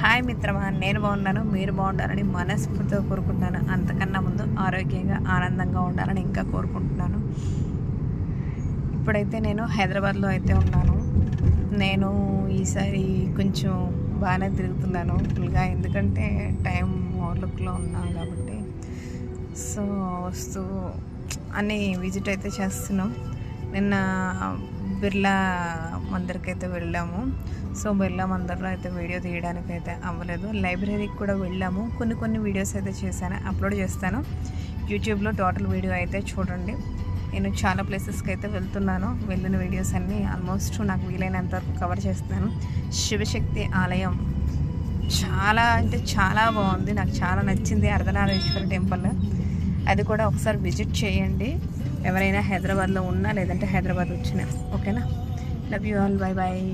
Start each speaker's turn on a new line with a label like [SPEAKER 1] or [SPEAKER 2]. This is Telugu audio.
[SPEAKER 1] హాయ్ మిత్రమా, నేను బాగున్నాను, మీరు బాగుండాలని మనస్ఫూర్తిగా కోరుకుంటున్నాను. అంతకన్నా ముందు ఆరోగ్యంగా ఆనందంగా ఉండాలని ఇంకా కోరుకుంటున్నాను. ఇప్పుడైతే నేను హైదరాబాద్లో అయితే ఉన్నాను. నేను ఈసారి కొంచెం బాగానే తిరుగుతున్నాను ఫుల్గా, ఎందుకంటే టైం లుక్లో ఉన్నాను కాబట్టి. సో వస్తూ అన్నీ విజిట్ అయితే చేస్తున్నాం. నిన్న బిర్లా మందిర్కి అయితే వెళ్ళాము. సో బిర్లా మందిర్లో అయితే వీడియో తీయడానికి అయితే అవ్వలేదు. లైబ్రరీకి కూడా వెళ్ళాము. కొన్ని వీడియోస్ అయితే చేశాను, అప్లోడ్ చేస్తాను యూట్యూబ్లో. టోటల్ వీడియో అయితే చూడండి. నేను చాలా ప్లేసెస్కి అయితే వెళ్తున్నాను. వెళ్ళిన వీడియోస్ అన్నీ ఆల్మోస్ట్ నాకు వీలైనంత వరకు కవర్ చేస్తాను. శివశక్తి ఆలయం చాలా అంటే చాలా బాగుంది, నాకు చాలా నచ్చింది. అర్ధనారీశ్వర టెంపుల్, అది కూడా ఒకసారి విజిట్ చేయండి ఎవరైనా హైదరాబాద్లో ఉన్నా, లేదంటే హైదరాబాద్ వచ్చినా. ఓకేనా? Love you all, bye bye.